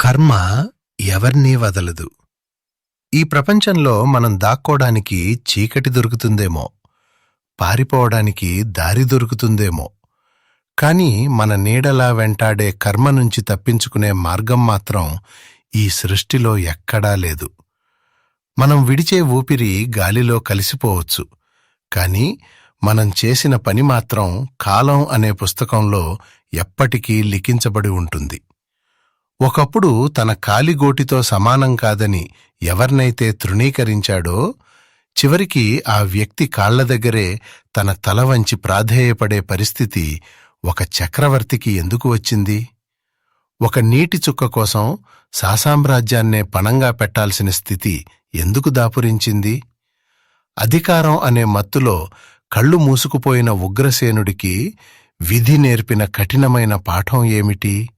కర్మ ఎవర్నీ వదలదు. ఈ ప్రపంచంలో మనం దాక్కోడానికి చీకటి దొరుకుతుందేమో, పారిపోవడానికి దారి దొరుకుతుందేమో, కాని మన నీడలా వెంటాడే కర్మ నుంచి తప్పించుకునే మార్గం మాత్రం ఈ సృష్టిలో ఎక్కడా లేదు. మనం విడిచే ఊపిరి గాలిలో కలిసిపోవచ్చు, కాని మనం చేసిన పని మాత్రం కాలం అనే పుస్తకంలో ఎప్పటికీ లిఖించబడి ఉంటుంది. ఒకప్పుడు తన కాలిగోటితో సమానం కాదని ఎవర్నైతే తృణీకరించాడో, చివరికి ఆ వ్యక్తి కాళ్ల దగ్గరే తన తల వంచి ప్రాధేయపడే పరిస్థితి ఒక చక్రవర్తికి ఎందుకు వచ్చింది? ఒక నీటి చుక్క కోసం సాసామ్రాజ్యాన్నే పణంగా పెట్టాల్సిన స్థితి ఎందుకు దాపురించింది? అధికారం అనే మత్తులో కళ్ళు మూసుకుపోయిన ఉగ్రసేనుడికి విధి నేర్పిన కఠినమైన పాఠం ఏమిటి?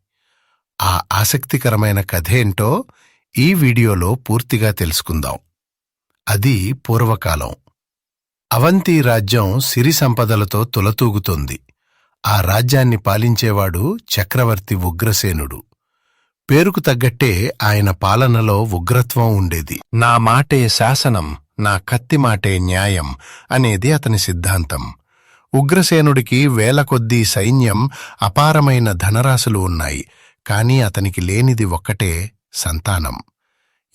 ఆ ఆసక్తికరమైన కథేంటో ఈ వీడియోలో పూర్తిగా తెలుసుకుందాం. అది పూర్వకాలం. అవంతి రాజ్యం సిరి సంపదలతో తులతూగుతోంది. ఆ రాజ్యాన్ని పాలించేవాడు చక్రవర్తి ఉగ్రసేనుడు. పేరుకు తగ్గట్టే ఆయన పాలనలో ఉగ్రత్వం ఉండేది. నా మాటే శాసనం, నా కత్తి మాటే న్యాయం అనేది అతని సిద్ధాంతం. ఉగ్రసేనుడికి వేల కొద్దీ సైన్యం, అపారమైన ధనరాశులు ఉన్నాయి. కాని అతనికి లేనిది ఒక్కటే, సంతానం.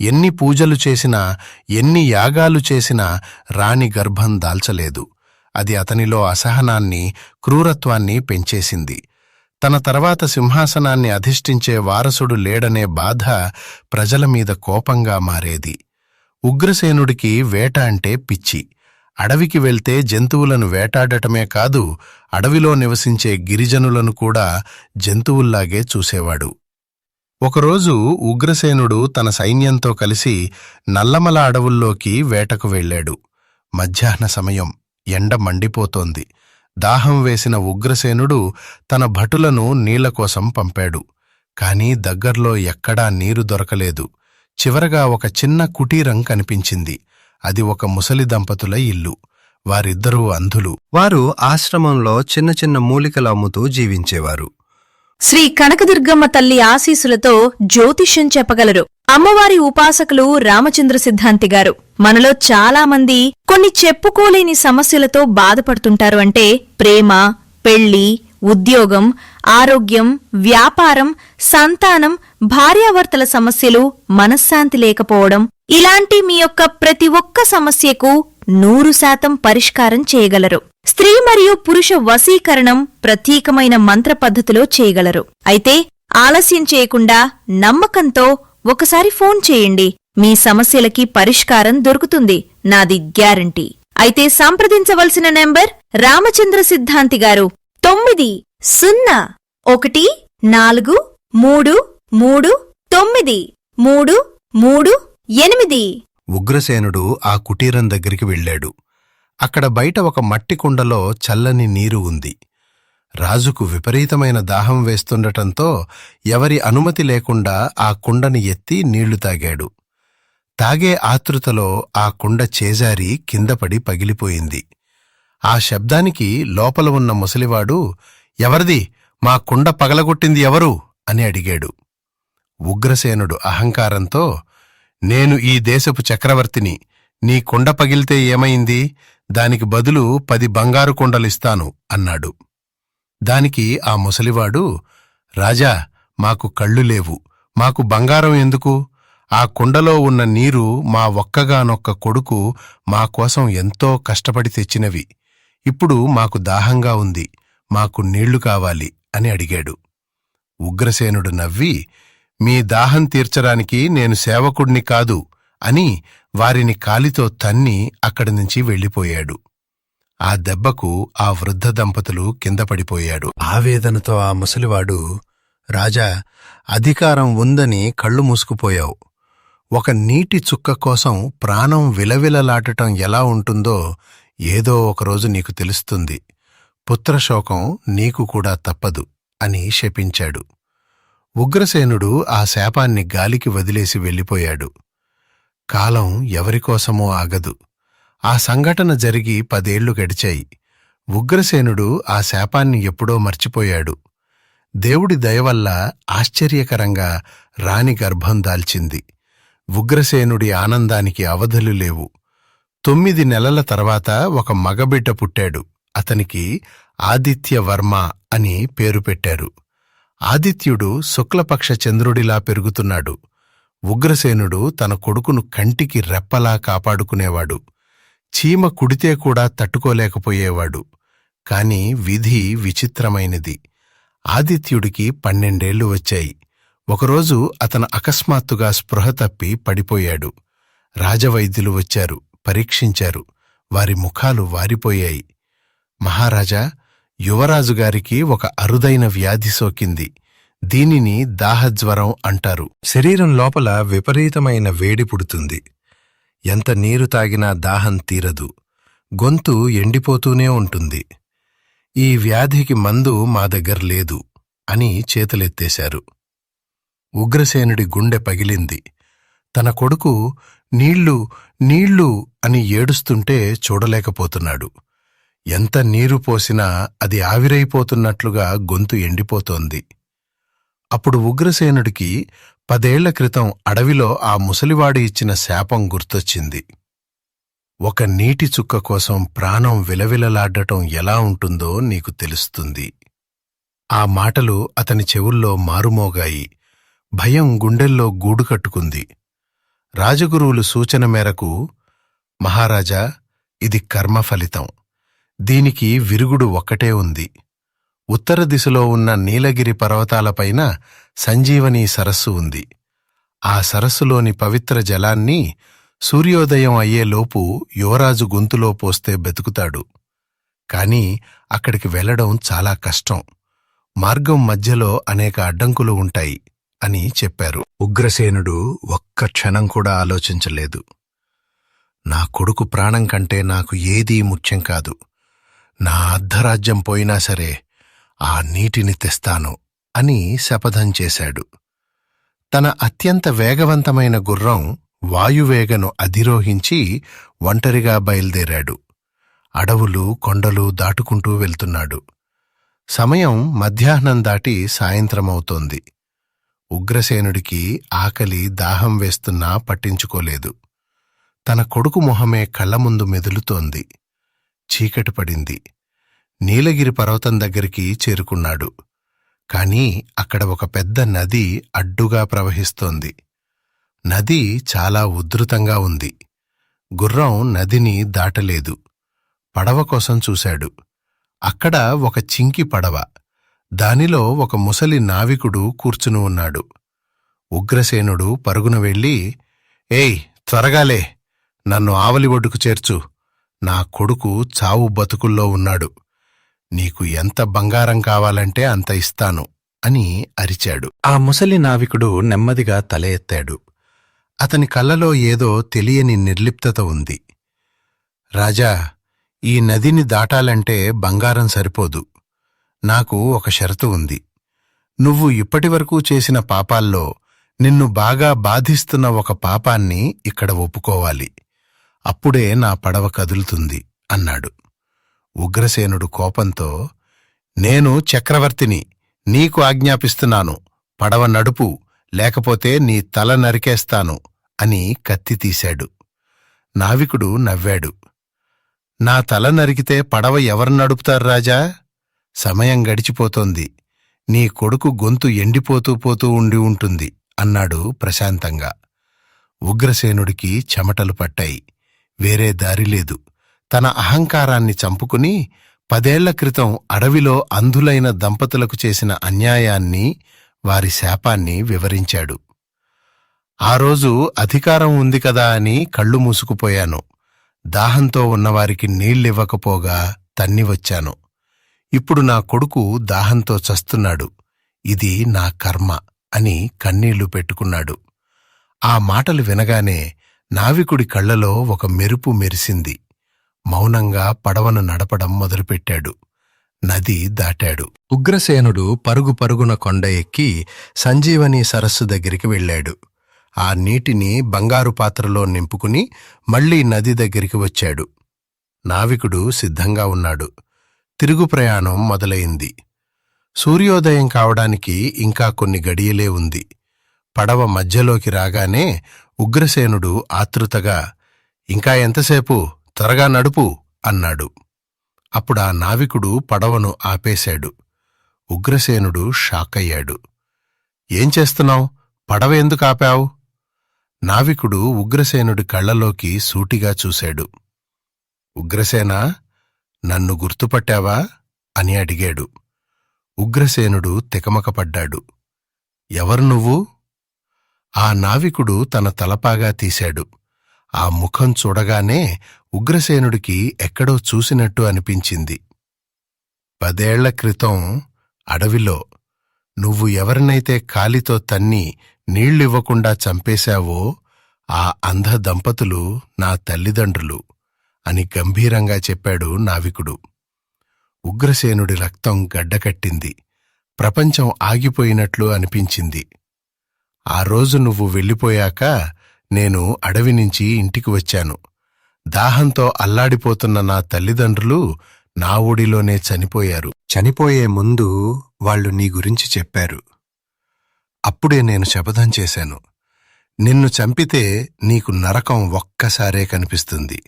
ఎన్ని పూజలు చేసినా, ఎన్ని యాగాలు చేసినా రాణి గర్భం దాల్చలేదు. అది అతనిలో అసహనాన్ని, క్రూరత్వాన్ని పెంచేసింది. తన తర్వాత సింహాసనాన్ని అధిష్ఠించే వారసుడు లేడనే బాధ ప్రజల మీద కోపంగా మారేది. ఉగ్రసేనుడికి వేట అంటే పిచ్చి. అడవికి వెళ్తే జంతువులను వేటాడటమే కాదు, అడవిలో నివసించే గిరిజనులను కూడా జంతువుల్లాగే చూసేవాడు. ఒకరోజు ఉగ్రసేనుడు తన సైన్యంతో కలిసి నల్లమల అడవుల్లోకి వేటకు వెళ్లాడు. మధ్యాహ్న సమయం. ఎండ మండిపోతోంది. దాహం వేసిన ఉగ్రసేనుడు తన భటులను నీళ్లకోసం పంపాడు. కాని దగ్గర్లో ఎక్కడా నీరు దొరకలేదు. చివరగా ఒక చిన్న కుటీరం కనిపించింది. అది ఒక ముసలి దంపతుల ఇల్లు. వారిద్దరూ అంధులు. వారు ఆశ్రమంలో చిన్న చిన్న మూలికలు అమ్ముతూ జీవించేవారు. శ్రీ కనకదుర్గమ్మ తల్లి ఆశీసులతో జ్యోతిష్యం చెప్పగలరు అమ్మవారి ఉపాసకులు రామచంద్ర సిద్ధాంతి గారు. మనలో చాలా మంది కొన్ని చెప్పుకోలేని సమస్యలతో బాధపడుతుంటారు. అంటే ప్రేమ, పెళ్లి, ఉద్యోగం, ఆరోగ్యం, వ్యాపారం, సంతానం, భార్యాభర్తల సమస్యలు, మనశ్శాంతి లేకపోవడం, ఇలాంటి మీ యొక్క ప్రతి ఒక్క సమస్యకు 100% పరిష్కారం చేయగలరు. స్త్రీ మరియు పురుష వశీకరణం ప్రత్యేకమైన మంత్ర పద్ధతిలో చేయగలరు. అయితే ఆలస్యం చేయకుండా నమ్మకంతో ఒకసారి ఫోన్ చేయండి. మీ సమస్యలకి పరిష్కారం దొరుకుతుంది. నాది గ్యారంటీ. అయితే సంప్రదించవలసిన నెంబర్ రామచంద్ర సిద్ధాంతి గారు 9014333938. ఉగ్రసేనుడు ఆ కుటీరం దగ్గరికి వెళ్లాడు. అక్కడ బయట ఒక మట్టి కుండలో చల్లని నీరు ఉంది. రాజుకు విపరీతమైన దాహం వేస్తుండటంతో ఎవరి అనుమతి లేకుండా ఆ కుండని ఎత్తి నీళ్లు తాగాడు. తాగే ఆతృతలో ఆ కుండ చేజారి కిందపడి పగిలిపోయింది. ఆ శబ్దానికి లోపల ఉన్న ముసలివాడు, "ఎవరిది? మా కుండ పగలగొట్టింది ఎవరు?" అని అడిగాడు. ఉగ్రసేనుడు అహంకారంతో, "నేను ఈ దేశపు చక్రవర్తిని. నీ కుండ పగిలితే ఏమైంది? దానికి బదులు 10 బంగారు కుండలిస్తాను" అన్నాడు. దానికి ఆ ముసలివాడు, "రాజా, మాకు కళ్ళు లేవు. మాకు బంగారం ఎందుకు? ఆ కుండలో ఉన్న నీరు మా ఒక్కగానొక్క కొడుకు మా కోసం ఎంతో కష్టపడి తెచ్చినవి. ఇప్పుడు మాకు దాహంగా ఉంది. మాకు నీళ్లు కావాలి" అని అడిగాడు. ఉగ్రసేనుడు నవ్వి, "మీ దాహం తీర్చడానికి నేను సేవకుడిని కాదు" అని వారిని కాలితో తన్ని అక్కడి నుంచి వెళ్లిపోయాడు. ఆ దెబ్బకు ఆ వృద్ధ దంపతులు కింద పడిపోయాడు. ఆవేదనతో ఆ ముసలివాడు, "రాజా, అధికారం ఉందని కళ్ళు మూసుకుపోయావు. ఒక నీటి చుక్క కోసం ప్రాణం విలవిలలాటటం ఎలా ఉంటుందో ఏదో ఒకరోజు నీకు తెలుస్తుంది. పుత్రశోకం నీకు కూడా తప్పదు" అని శపించాడు. ఉగ్రసేనుడు ఆ శాపాన్ని గాలికి వదిలేసి వెళ్ళిపోయాడు. కాలం ఎవరికోసమో ఆగదు. ఆ సంఘటన జరిగి 10 ఏళ్లు గడిచాయి. ఉగ్రసేనుడు ఆ శాపాన్ని ఎప్పుడో మర్చిపోయాడు. దేవుడి దయవల్ల ఆశ్చర్యకరంగా రాణి గర్భం దాల్చింది. ఉగ్రసేనుడి ఆనందానికి అవధులు లేవు. 9 నెలల తర్వాత ఒక మగబిడ్డ పుట్టాడు. అతనికి ఆదిత్యవర్మ అని పేరు పెట్టారు. ఆదిత్యుడు శుక్లపక్ష చంద్రుడిలా పెరుగుతున్నాడు. ఉగ్రసేనుడు తన కొడుకును కంటికి రెప్పలా కాపాడుకునేవాడు. చీమ కుడితే కూడా తట్టుకోలేకపోయేవాడు. కాని విధి విచిత్రమైనది. ఆదిత్యుడికి 12 ఏళ్లు వచ్చాయి. ఒకరోజు అతను అకస్మాత్తుగా స్పృహ తప్పి పడిపోయాడు. రాజవైద్యులు వచ్చారు, పరీక్షించారు. వారి ముఖాలు వారిపోయాయి. మహారాజా, యువరాజుగారికి ఒక అరుదైన వ్యాధి సోకింది. దీనిని దాహజ్వరం అంటారు. శరీరం లోపల విపరీతమైన వేడి పుడుతుంది. ఎంత నీరు తాగినా దాహం తీరదు. గొంతు ఎండిపోతూనే ఉంటుంది. ఈ వ్యాధికి మందు మా దగ్గర లేదు అని చేతులెత్తేశారు. ఉగ్రసేనుడి గుండె పగిలింది. తన కొడుకు నీళ్ళు నీళ్ళు అని ఏడుస్తుంటే చూడలేకపోతున్నాడు. ఎంత నీరు పోసినా అది ఆవిరైపోతున్నట్లుగా గొంతు ఎండిపోతోంది. అప్పుడు ఉగ్రసేనుడికి 10 ఏళ్ల క్రితం అడవిలో ఆ ముసలివాడు ఇచ్చిన శాపం గుర్తొచ్చింది. ఒక నీటి చుక్క కోసం ప్రాణం విలవిలలాడ్డటం ఎలా ఉంటుందో నీకు తెలుస్తుంది. ఆ మాటలు అతని చెవుల్లో మారుమోగాయి. భయం గుండెల్లో గూడు కట్టుకుంది. రాజగురువులు సూచన మేరకు, మహారాజా, ఇది కర్మఫలితం. దీనికి విరుగుడు ఒక్కటే ఉంది. ఉత్తర దిశలో ఉన్న నీలగిరి పర్వతాలపైన సంజీవని సరస్సు ఉంది. ఆ సరస్సులోని పవిత్ర జలాన్ని సూర్యోదయం అయ్యేలోపు యువరాజు గొంతులో పోస్తే బతుకుతాడు. కాని అక్కడికి వెళ్లడం చాలా కష్టం. మార్గం మధ్యలో అనేక అడ్డంకులు ఉంటాయి అని చెప్పారు. ఉగ్రసేనుడు ఒక్క క్షణం కూడా ఆలోచించలేదు. నా కొడుకు ప్రాణం కంటే నాకు ఏదీ ముఖ్యం కాదు. నా అర్ధరాజ్యం పోయినా సరే ఆ నీటిని తెస్తాను అని శపథం చేశాడు. తన అత్యంత వేగవంతమైన గుర్రం వాయువేగను అధిరోహించి ఒంటరిగా బయల్దేరాడు. అడవులు, కొండలు దాటుకుంటూ వెళ్తున్నాడు. సమయం మధ్యాహ్నం దాటి సాయంత్రమవుతోంది. ఉగ్రసేనుడికి ఆకలి, దాహం వేస్తున్నా పట్టించుకోలేదు. తన కొడుకు మొహమే కళ్ల ముందు మెదులుతోంది. చీకటి పడింది. నీలగిరి పర్వతం దగ్గరికి చేరుకున్నాడు. కాని అక్కడ ఒక పెద్ద నది అడ్డుగా ప్రవహిస్తోంది. నది చాలా ఉధృతంగా ఉంది. గుర్రం నదిని దాటలేదు. పడవ కోసం చూశాడు. అక్కడ ఒక చింకి పడవ. దానిలో ఒక ముసలి నావికుడు కూర్చుని ఉన్నాడు. ఉగ్రసేనుడు పరుగున వెళ్ళి, "ఏయ్, త్వరగాలే, నన్ను ఆవలి ఒడ్డుకు చేర్చు. నా కొడుకు చావు బతుకుల్లో ఉన్నాడు. నీకు ఎంత బంగారం కావాలంటే అంత ఇస్తాను" అని అరిచాడు. ఆ ముసలి నావికుడు నెమ్మదిగా తల ఎత్తాడు. అతని కళ్ళలో ఏదో తెలియని నిర్లిప్తత ఉంది. "రాజా, ఈ నదిని దాటాలంటే బంగారం సరిపోదు. నాకు ఒక షరతు ఉంది. నువ్వు ఇప్పటివరకు చేసిన పాపాల్లో నిన్ను బాగా బాధిస్తున్న ఒక పాపాన్ని ఇక్కడ ఒప్పుకోవాలి. అప్పుడే నా పడవ కదులుతుంది" అన్నాడు. ఉగ్రసేనుడు కోపంతో, "నేను చక్రవర్తిని, నీకు ఆజ్ఞాపిస్తున్నాను. పడవ నడుపు, లేకపోతే నీ తల నరికేస్తాను" అని కత్తి తీశాడు. నావికుడు నవ్వాడు. "నా తల నరికితే పడవ ఎవరు నడుపుతారు రాజా? సమయం గడిచిపోతోంది. నీ కొడుకు గొంతు ఎండిపోతూ పోతూ ఉండి ఉంటుంది" అన్నాడు ప్రశాంతంగా. ఉగ్రసేనుడికి చెమటలు పట్టాయి. వేరే దారిలేదు. తన అహంకారాన్ని చంపుకుని 10 ఏళ్ల క్రితం అడవిలో అంధులైన దంపతులకు చేసిన అన్యాయాన్ని, వారి శాపాన్ని వివరించాడు. "ఆ రోజు అధికారం ఉంది కదా అని కళ్ళు మూసుకుపోయాను. దాహంతో ఉన్నవారికి నీళ్ళివ్వకపోగా తన్ని వచ్చాను. ఇప్పుడు నా కొడుకు దాహంతో చస్తున్నాడు. ఇది నా కర్మ" అని కన్నీళ్లు పెట్టుకున్నాడు. ఆ మాటలు వినగానే నావికుడి కళ్లలో ఒక మెరుపు మెరిసింది. మౌనంగా పడవను నడపడం మొదలుపెట్టాడు. నది దాటాడు. ఉగ్రసేనుడు పరుగు పరుగున కొండ ఎక్కి సంజీవని సరస్సు దగ్గరికి వెళ్ళాడు. ఆ నీటిని బంగారు పాత్రలో నింపుకుని మళ్లీ నది దగ్గరికి వచ్చాడు. నావికుడు సిద్ధంగా ఉన్నాడు. తిరుగు ప్రయాణం మొదలైంది. సూర్యోదయం కావడానికి ఇంకా కొన్ని గడియలే ఉంది. పడవ మధ్యలోకి రాగానే ఉగ్రసేనుడు ఆతృతగా, ఇంకా ఎంతసేపు, త్వరగా నడుపు అన్నాడు. అప్పుడా నావికుడు పడవను ఆపేశాడు. ఉగ్రసేనుడు షాకయ్యాడు. ఏం చేస్తున్నావు? పడవ ఎందుకు ఆపావు? నావికుడు ఉగ్రసేనుడి కళ్లలోకి సూటిగా చూశాడు. ఉగ్రసేనా, నన్ను గుర్తుపట్టావా అని అడిగాడు. ఉగ్రసేనుడు తికమకపడ్డాడు. ఎవరు నువ్వు? ఆ నావికుడు తన తలపాగా తీశాడు. ఆ ముఖం చూడగానే ఉగ్రసేనుడికి ఎక్కడో చూసినట్టు అనిపించింది. 10 ఏళ్ల క్రితం అడవిలో నువ్వు ఎవరినైతే కాలితో తన్ని నీళ్లివ్వకుండా చంపేశావో ఆ అంధ దంపతులు నా తల్లిదండ్రులు అని గంభీరంగా చెప్పాడు నావికుడు. ఉగ్రసేనుడి రక్తం గడ్డకట్టింది. ప్రపంచం ఆగిపోయినట్లు అనిపించింది. ఆ రోజు నువ్వు వెళ్ళిపోయాక నేను అడవి నుంచి ఇంటికి వచ్చాను. దాహంతో అల్లాడిపోతున్న నా తల్లిదండ్రులు నా ఒడిలోనే చనిపోయారు. చనిపోయే ముందు వాళ్ళు నీ గురించి చెప్పారు. అప్పుడే నేను శపథం చేశాను, నిన్ను చంపితే నీకు నరకం ఒక్కసారే కనిపిస్తుంది.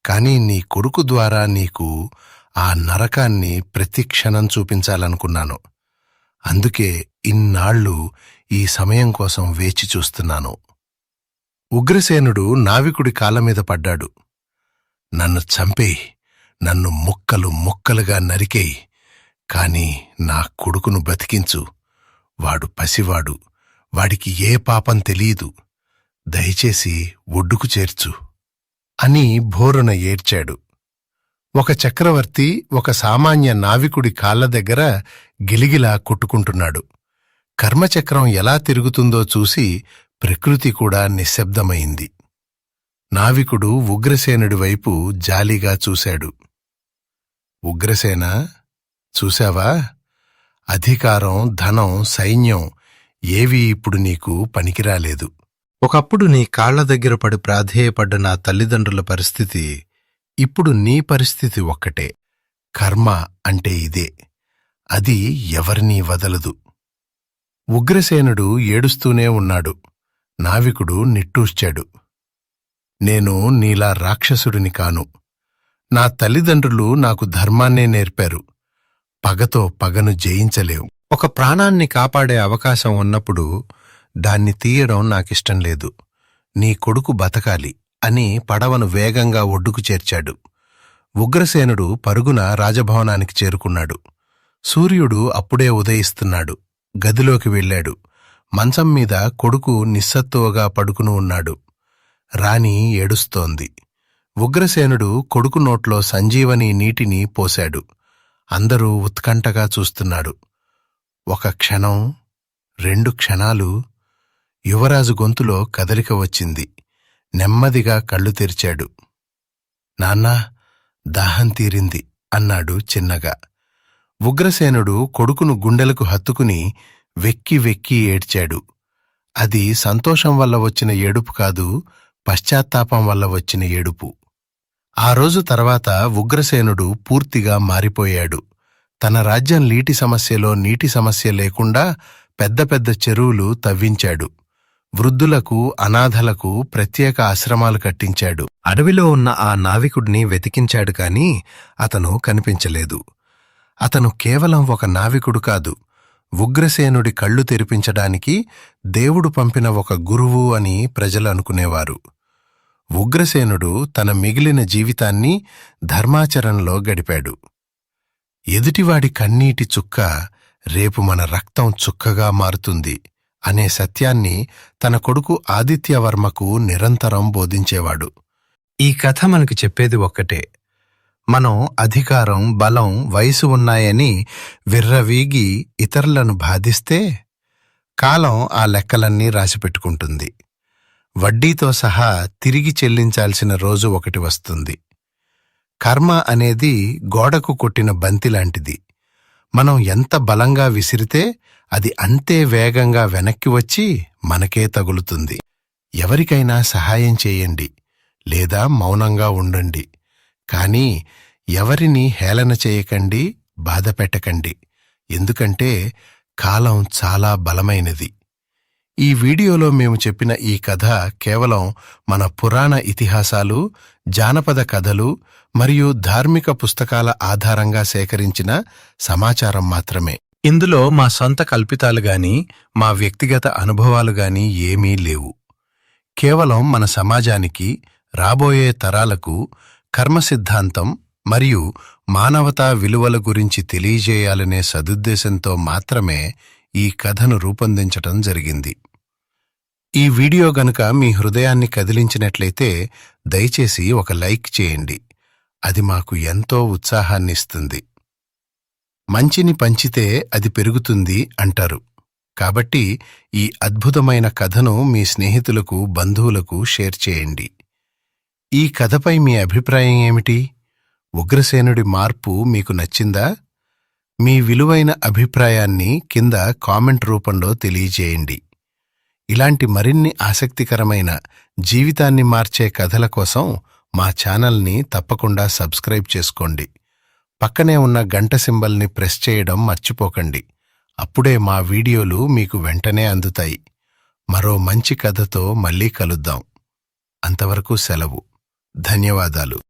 కాని నీ కొడుకు ద్వారా నీకు ఆ నరకాన్ని ప్రతి క్షణం చూపించాలనుకున్నాను. అందుకే ఇన్నాళ్లు ఈ సమయం కోసం వేచి చూస్తున్నాను. ఉగ్రసేనుడు నావికుడి కాళ్ళమీద పడ్డాడు. నన్ను చంపేయ్, నన్ను ముక్కలు ముక్కలుగా నరికేయ్, కాని నా కొడుకును బతికించు. వాడు పసివాడు, వాడికి ఏ పాపం తెలీదు. దయచేసి ఒడ్డుకు చేర్చు అని భోరున ఏడ్చాడు. ఒక చక్రవర్తి ఒక సామాన్య నావికుడి కాళ్ల దగ్గర గిలిగిలా కొట్టుకుంటున్నాడు. కర్మచక్రం ఎలా తిరుగుతుందో చూసి ప్రకృతి కూడా నిశ్శబ్దమైంది. నావికుడు ఉగ్రసేనుడి వైపు జాలిగా చూశాడు. ఉగ్రసేన, చూశావా? అధికారం, ధనం, సైన్యం ఏవీ ఇప్పుడు నీకు పనికిరాలేదు. ఒకప్పుడు నీ కాళ్ల దగ్గర పడి ప్రాధేయపడ్డ నా తల్లిదండ్రుల పరిస్థితి ఇప్పుడు నీ పరిస్థితి ఒక్కటే. కర్మ అంటే ఇదే. అది ఎవరినీ వదలదు. ఉగ్రసేనుడు ఏడుస్తూనే ఉన్నాడు. నావికుడు నిట్టూర్చాడు. నేను నీలా రాక్షసుడిని కాను. నా తల్లిదండ్రులు నాకు ధర్మాన్నే నేర్పారు. పగతో పగను జయించలేవు. ఒక ప్రాణాన్ని కాపాడే అవకాశం ఉన్నప్పుడు దాన్ని తీయడం నాకిష్టం లేదు. నీ కొడుకు బతకాలి అని పడవను వేగంగా ఒడ్డుకు చేర్చాడు. ఉగ్రసేనుడు పరుగున రాజభవనానికి చేరుకున్నాడు. సూర్యుడు అప్పుడే ఉదయిస్తున్నాడు. గదిలోకి వెళ్ళాడు. మంచం మీద కొడుకు నిస్సత్తువగా పడుకుని ఉన్నాడు. రాణి ఏడుస్తోంది. ఉగ్రసేనుడు కొడుకు నోట్లో సంజీవని నీటిని పోశాడు. అందరూ ఉత్కంఠగా చూస్తున్నాడు. 1 క్షణం, 2 క్షణాలు. యువరాజు గొంతులో కదలిక వచ్చింది. నెమ్మదిగా కళ్ళు తెరిచాడు. నాన్నా, దాహం తీరింది అన్నాడు చిన్నగా. ఉగ్రసేనుడు కొడుకును గుండెలకు హత్తుకుని వెక్కి వెక్కి ఏడ్చాడు. అది సంతోషం వల్ల వచ్చిన ఏడుపు కాదు, పశ్చాత్తాపం వల్ల వచ్చిన ఏడుపు. ఆ రోజు తర్వాత ఉగ్రసేనుడు పూర్తిగా మారిపోయాడు. తన రాజ్యం నీటి సమస్య లేకుండా పెద్ద పెద్ద చెరువులు తవ్వించాడు. వృద్ధులకు, అనాథలకు ప్రత్యేక ఆశ్రమాలు కట్టించాడు. అడవిలో ఉన్న ఆ నావికుడిని వెతికించాడు కాని అతను కనిపించలేదు. అతను కేవలం ఒక నావికుడు కాదు, ఉగ్రసేనుడి కళ్ళు తెరిపించడానికి దేవుడు పంపిన ఒక గురువు అని ప్రజలు అనుకునేవారు. ఉగ్రసేనుడు తన మిగిలిన జీవితాన్ని ధర్మాచరణలో గడిపాడు. ఎదుటివాడి కన్నీటి చుక్క రేపు మన రక్తం చుక్కగా మారుతుంది అనే సత్యాన్ని తన కొడుకు ఆదిత్యవర్మకు నిరంతరం బోధించేవాడు. ఈ కథ మనకు చెప్పేది ఒక్కటే. మనం అధికారం, బలం, వయసు ఉన్నాయని విర్రవీగి ఇతరులను బాధిస్తే కాలం ఆ లెక్కలన్నీ రాసిపెట్టుకుంటుంది. వడ్డీతో సహా తిరిగి చెల్లించాల్సిన రోజు ఒకటి వస్తుంది. కర్మ అనేది గోడకు కొట్టిన బంతిలాంటిది. మనం ఎంత బలంగా విసిరితే అది అంతే వేగంగా వెనక్కి వచ్చి మనకే తగులుతుంది. ఎవరికైనా సహాయం చేయండి, లేదా మౌనంగా ఉండండి. కానీ ఎవరినీ హేళన చేయకండి, బాధ పెట్టకండి. ఎందుకంటే కాలం చాలా బలమైనది. ఈ వీడియోలో మేము చెప్పిన ఈ కథ కేవలం మన పురాణ ఇతిహాసాలు, జానపద కథలు మరియు ధార్మిక పుస్తకాల ఆధారంగా సేకరించిన సమాచారం మాత్రమే. ఇందులో మా సొంత కల్పితాలు గాని, మా వ్యక్తిగత అనుభవాలు గాని ఏమీ లేవు. కేవలం మన సమాజానికి, రాబోయే తరాలకు కర్మ సిద్ధాంతం మరియు మానవతా విలువల గురించి తెలియజేయాలనే సదుద్దేశంతో మాత్రమే ఈ కథను రూపొందించటం జరిగింది. ఈ వీడియో గనుక మీ హృదయాన్ని కదిలించినట్లయితే దయచేసి ఒక లైక్ చేయండి. అది మాకు ఎంతో ఉత్సాహాన్నిస్తుంది. మంచిని పంచితే అది పెరుగుతుంది అంటారు. కాబట్టి ఈ అద్భుతమైన కథను మీ స్నేహితులకు, బంధువులకు షేర్ చేయండి. ఈ కథపై మీ అభిప్రాయం ఏమిటి? ఉగ్రసేనుడి మార్పు మీకు నచ్చిందా? మీ విలువైన అభిప్రాయాన్ని కింద కామెంట్ రూపంలో తెలియజేయండి. ఇలాంటి మరిన్ని ఆసక్తికరమైన, జీవితాన్ని మార్చే కథల కోసం మా ఛానల్ని తప్పకుండా సబ్స్క్రైబ్ చేసుకోండి. పక్కనే ఉన్న గంట సింబల్ని ప్రెస్ చేయడం మర్చిపోకండి. అప్పుడే మా వీడియోలు మీకు వెంటనే అందుతాయి. మరో మంచి కథతో మళ్ళీ కలుద్దాం. అంతవరకు సెలవు. ధన్యవాదాలు.